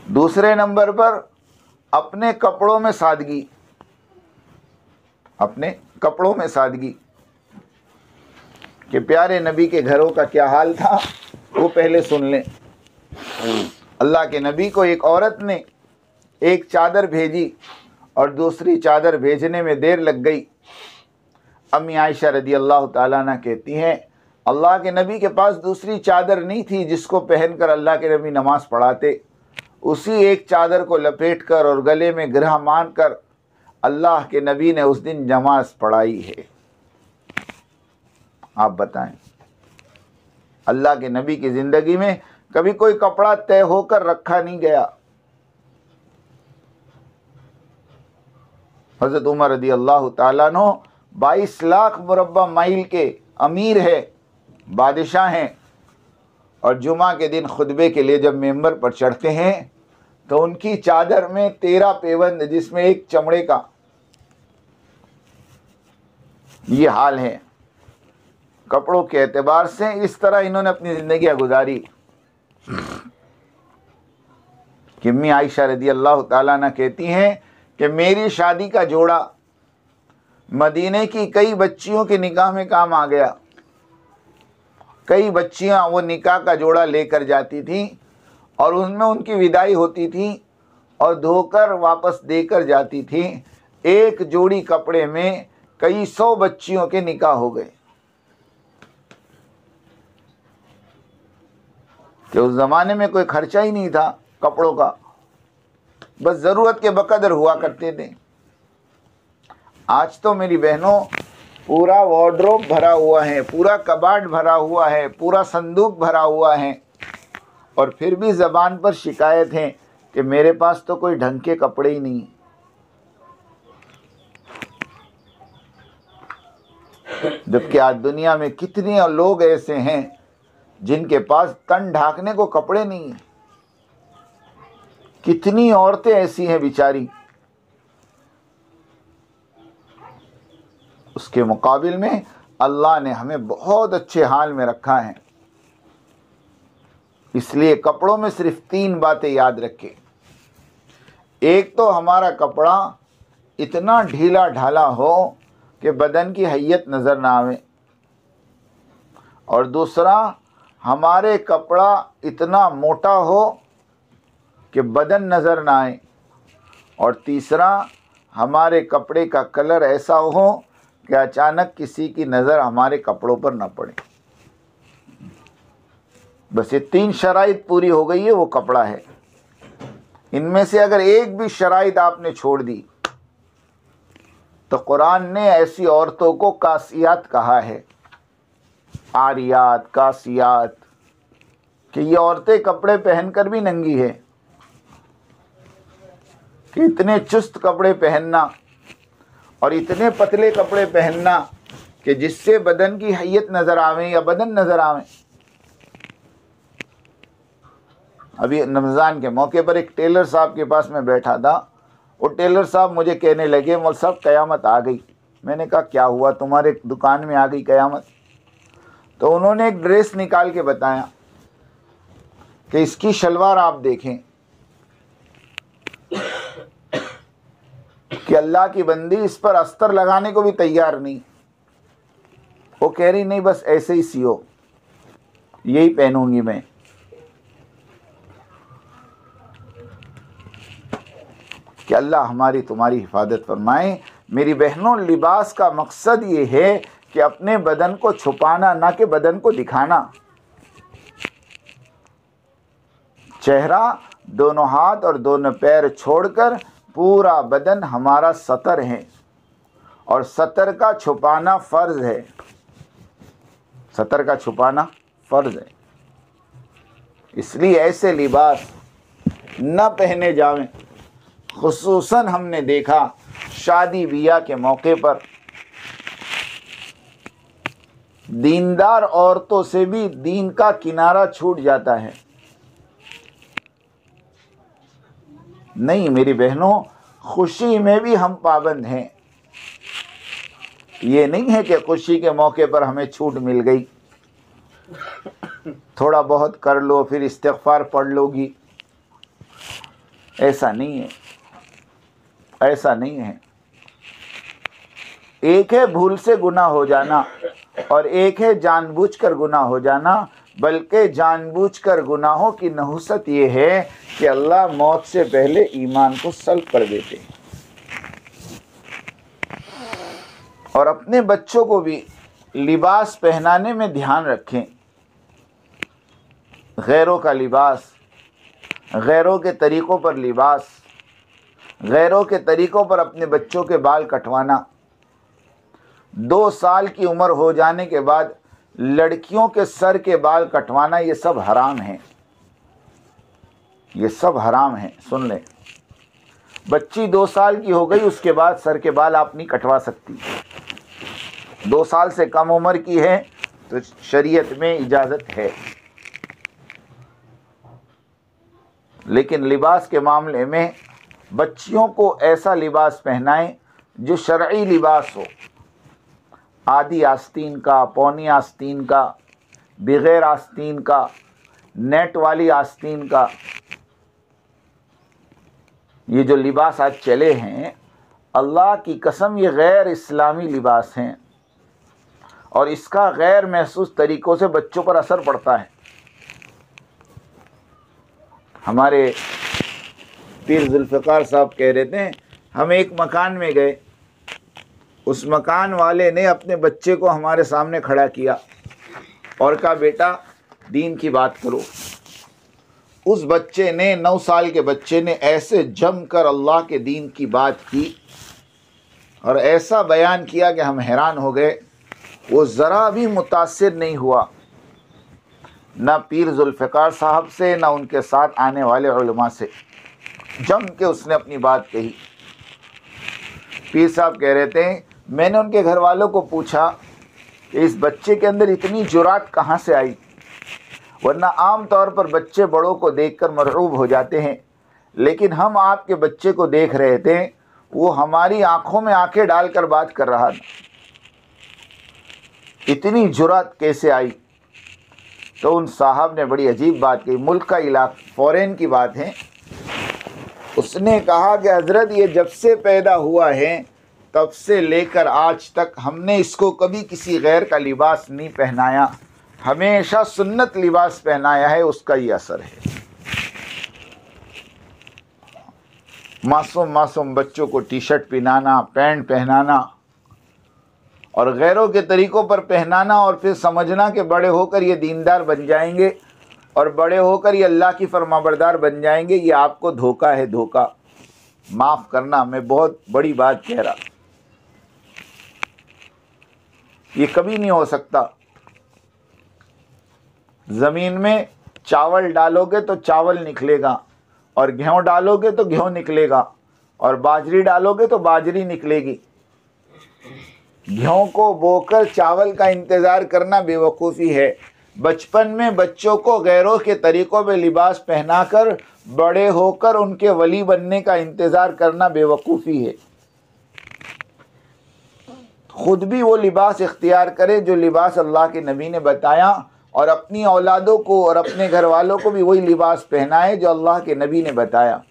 दूसरे नंबर पर अपने कपड़ों में सादगी, अपने कपड़ों में सादगी। कि प्यारे नबी के घरों का क्या हाल था वो पहले सुन लें। अल्लाह के नबी को एक औरत ने एक चादर भेजी और दूसरी चादर भेजने में देर लग गई। अम्मी आयशा रदी अल्लाह ताला अन्हा कहती हैं, अल्लाह के नबी के पास दूसरी चादर नहीं थी जिसको पहनकर अल्लाह के नबी नमाज पढ़ाते। उसी एक चादर को लपेटकर और गले में ग्रह मानकर अल्लाह के नबी ने उस दिन नमाज पढ़ाई है। आप बताएं, अल्लाह के नबी की ज़िंदगी में कभी कोई कपड़ा तय होकर रखा नहीं गया। हज़रत उमर रदी अल्लाह ताला अन्हु 22 लाख मुरब्बा माइल के अमीर है, बादशाह हैं, और जुमा के दिन खुतबे के लिए जब मेंबर पर चढ़ते हैं तो उनकी चादर में 13 पेवंद जिसमें एक चमड़े का, ये हाल है। कपड़ों के एतबार से इस तरह इन्होंने अपनी ज़िंदगी गुजारी। कि अम्मी आयशा रदी अल्लाह ताला अन्हा कहती हैं कि मेरी शादी का जोड़ा मदीने की कई बच्चियों के निकाह में काम आ गया। कई बच्चियां वो निकाह का जोड़ा लेकर जाती थीं और उनमें उनकी विदाई होती थी और धोकर वापस देकर जाती थीं। एक जोड़ी कपड़े में कई 100 बच्चियों के निकाह हो गए। कि उस ज़माने में कोई खर्चा ही नहीं था कपड़ों का, बस ज़रूरत के बकदर हुआ करते थे। आज तो मेरी बहनों पूरा वार्डरोब भरा हुआ है, पूरा कबाड़ भरा हुआ है, पूरा संदूक भरा हुआ है, और फिर भी ज़बान पर शिकायत है कि मेरे पास तो कोई ढंग के कपड़े ही नहीं। जबकि आज दुनिया में कितने लोग ऐसे हैं जिनके पास तन ढाकने को कपड़े नहीं हैं। कितनी औरतें ऐसी हैं बेचारी। उसके मुकाबिल में अल्लाह ने हमें बहुत अच्छे हाल में रखा है। इसलिए कपड़ों में सिर्फ 3 बातें याद रखें। एक तो हमारा कपड़ा इतना ढीला ढाला हो कि बदन की हैयत नज़र ना आवे, और दूसरा हमारे कपड़ा इतना मोटा हो कि बदन नज़र ना आए, और तीसरा हमारे कपड़े का कलर ऐसा हो कि अचानक किसी की नज़र हमारे कपड़ों पर न पड़े। बस ये 3 शराइत पूरी हो गई है, वो कपड़ा है। इनमें से अगर एक भी शराइत आपने छोड़ दी तो कुरान ने ऐसी औरतों को कासियात कहा है, आरियात, कासियात, कि ये औरतें कपड़े पहनकर भी नंगी है। कि इतने चुस्त कपड़े पहनना और इतने पतले कपड़े पहनना कि जिससे बदन की हैयत नज़र आवे या बदन नज़र आवे। अभी रमज़ान के मौके पर एक टेलर साहब के पास में बैठा था। वो टेलर साहब मुझे कहने लगे, मौलवी साहब क़यामत आ गई। मैंने कहा क्या हुआ, तुम्हारे दुकान में आ गई क़यामत? तो उन्होंने एक ड्रेस निकाल के बताया कि इसकी शलवार आप देखें कि अल्लाह की बंदी इस पर अस्तर लगाने को भी तैयार नहीं। वो कह रही नहीं, बस ऐसे ही सियो, यही पहनूंगी मैं। कि अल्लाह हमारी तुम्हारी हिफाजत फरमाए। मेरी बहनों, लिबास का मकसद ये है कि अपने बदन को छुपाना, ना कि बदन को दिखाना। चेहरा, दोनों हाथ और दोनों पैर छोड़कर पूरा बदन हमारा सतर है, और सतर का छुपाना फ़र्ज़ है। सतर का छुपाना फ़र्ज़ है। इसलिए ऐसे लिबास न पहने जावें। खुसूसन हमने देखा शादी बियाह के मौके पर दीनदार औरतों से भी दीन का किनारा छूट जाता है। नहीं मेरी बहनों, खुशी में भी हम पाबंद हैं। ये नहीं है कि खुशी के मौके पर हमें छूट मिल गई, थोड़ा बहुत कर लो फिर इस्तिग़फ़ार पढ़ लोगी। ऐसा नहीं है, ऐसा नहीं है। एक है भूल से गुनाह हो जाना और एक है जानबूझकर गुनाह हो जाना। बल्कि जानबूझकर गुनाहों की नहुसत ये है कि अल्लाह मौत से पहले ईमान को सल्ब कर देते हैं। और अपने बच्चों को भी लिबास पहनाने में ध्यान रखें। गैरों का लिबास, गैरों के तरीक़ों पर लिबास, गैरों के तरीक़ों पर अपने बच्चों के बाल कटवाना। 2 साल की उम्र हो जाने के बाद लड़कियों के सर के बाल कटवाना, ये सब हराम है, ये सब हराम है। सुन ले, बच्ची 2 साल की हो गई, उसके बाद सर के बाल आप नहीं कटवा सकती। 2 साल से कम उम्र की है तो शरीयत में इजाज़त है। लेकिन लिबास के मामले में बच्चियों को ऐसा लिबास पहनाएं जो शरई लिबास हो। आधी आस्तीन का, पौनी आस्तीन का, बगैर आस्तीन का, नेट वाली आस्तीन का, ये जो लिबास आज चले हैं, अल्लाह की कसम ये गैर इस्लामी लिबास हैं और इसका गैर महसूस तरीक़ों से बच्चों पर असर पड़ता है। हमारे पीर जुल्फ़िकार साहब कह रहे थे, हम एक मकान में गए, उस मकान वाले ने अपने बच्चे को हमारे सामने खड़ा किया और कहा बेटा दीन की बात करो। उस बच्चे ने, 9 साल के बच्चे ने ऐसे जमकर अल्लाह के दीन की बात की और ऐसा बयान किया कि हम हैरान हो गए। वो ज़रा भी मुतासिर नहीं हुआ, ना पीर जुल्फ़िकार साहब से, ना उनके साथ आने वाले उलमा से। जम के उसने अपनी बात कही। पीर साहब कह रहे थे, मैंने उनके घर वालों को पूछा कि इस बच्चे के अंदर इतनी जुरात कहाँ से आई, वरना आम तौर पर बच्चे बड़ों को देखकर मरऊब हो जाते हैं, लेकिन हम आपके बच्चे को देख रहे थे, वो हमारी आंखों में आंखें डालकर बात कर रहा था, इतनी जुरात कैसे आई। तो उन साहब ने बड़ी अजीब बात कही, मुल्क का इलाका, फ़ॉरेन की बात है। उसने कहा कि हज़रत ये जब से पैदा हुआ है तब से लेकर आज तक हमने इसको कभी किसी गैर का लिबास नहीं पहनाया, हमेशा सुन्नत लिबास पहनाया है, उसका ये असर है। मासूम मासूम बच्चों को टी शर्ट पहनाना, पैंट पहनाना और गैरों के तरीक़ों पर पहनाना और फिर समझना कि बड़े होकर ये दीनदार बन जाएंगे और बड़े होकर ये अल्लाह की फरमाबरदार बन जाएंगे, ये आपको धोखा है, धोखा। माफ़ करना, मैं बहुत बड़ी बात कह रहा, ये कभी नहीं हो सकता। ज़मीन में चावल डालोगे तो चावल निकलेगा और गेहूँ डालोगे तो गेहूँ निकलेगा और बाजरी डालोगे तो बाजरी निकलेगी। गेहूँ को बोकर चावल का इंतज़ार करना बेवकूफ़ी है। बचपन में बच्चों को गैरों के तरीक़ों में लिबास पहनाकर बड़े होकर उनके वली बनने का इंतज़ार करना बेवकूफ़ी है। ख़ुद भी वो लिबास इख्तियार करे जो लिबास अल्लाह के नबी ने बताया और अपनी औलादों को और अपने घर वालों को भी वही लिबास पहनाए जो अल्लाह के नबी ने बताया।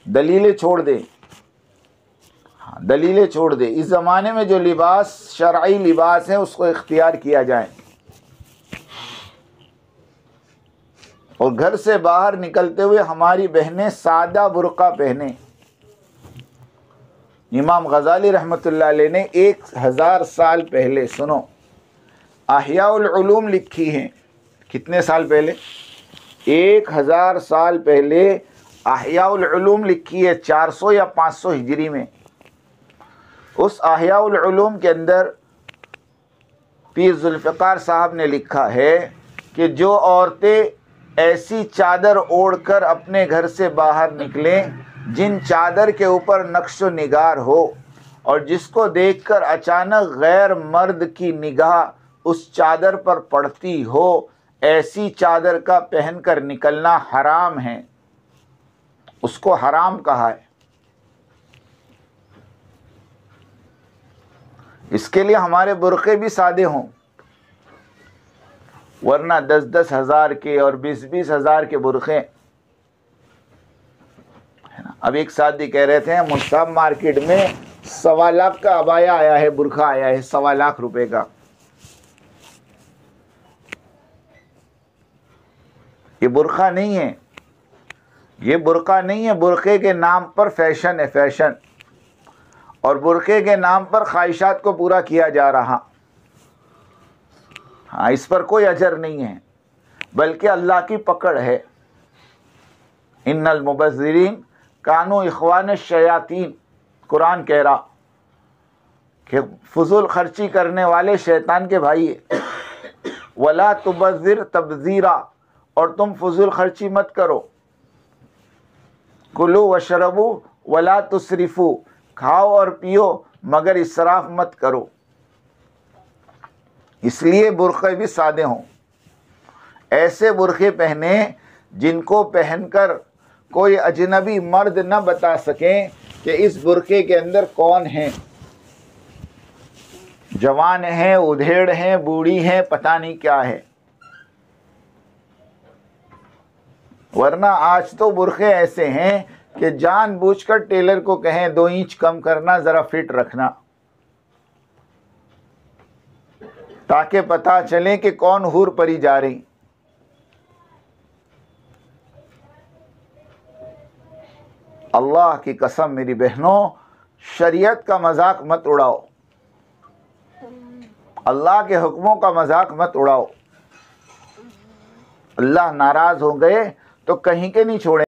दलीलें छोड़ दे, हाँ दलीलें छोड़ दे। इस ज़माने में जो लिबास शरई लिबास है उसको इख्तियार किया जाए और घर से बाहर निकलते हुए हमारी बहनें सादा बुर्का पहने। इमाम गज़ाली रहमतुल्लाह अलैह ने 1000 साल पहले, सुनो, अहयाउल उलूम लिखी हैं। कितने साल पहले? 1000 साल पहले अहयाउल उलूम लिखी है, 400 या 500 हिजरी में। उस अहयाउल उलूम के अंदर पीर जुल्फ़िकार साहब ने लिखा है कि जो औरतें ऐसी चादर ओढ़कर अपने घर से बाहर निकलें जिन चादर के ऊपर नक्शो निगार हो और जिसको देखकर अचानक गैर मर्द की निगाह उस चादर पर पड़ती हो, ऐसी चादर का पहनकर निकलना हराम है। उसको हराम कहा है। इसके लिए हमारे बुरक़े भी सादे हों, वरना 10-10 हज़ार के और 20-20 हज़ार के बुरक़े अब एक साथी कह रहे थे मुसाब मार्केट में 1.25 लाख का अबाया आया है, बुरखा आया है 1.25 लाख रुपए का। ये बुरखा नहीं है, ये बुरखा नहीं है, बुरखे के नाम पर फैशन है, फैशन। और बुरखे के नाम पर ख्वाहिशात को पूरा किया जा रहा। हाँ, इस पर कोई अजर नहीं है, बल्कि अल्लाह की पकड़ है। इन्नल मुबज़्ज़िरीन कानू इख़वान शयातीन, कुरान कह रहा कि फजूल खर्ची करने वाले शैतान के भाई है। वला तुबज़्ज़िर तबज़ीरा, और तुम फजूल खर्ची मत करो। कुलू वशरबू वला तुसरिफू, खाओ और पियो मगर इसराफ मत करो। इसलिए बुरखे भी सादे हों, ऐसे बुरखे पहने जिनको पहनकर कोई अजनबी मर्द न बता सकें कि इस बुरखे के अंदर कौन है। जवान है, उधेड़ है, बूढ़ी है, पता नहीं क्या है। वरना आज तो बुरखे ऐसे हैं कि जानबूझकर टेलर को कहें 2 इंच कम करना, ज़रा फिट रखना, ताकि पता चले कि कौन हूर परी जा रही। अल्लाह की कसम मेरी बहनों, शरीयत का मजाक मत उड़ाओ, अल्लाह के हुक्मों का मजाक मत उड़ाओ। अल्लाह नाराज़ हो गए तो कहीं के नहीं छोड़े।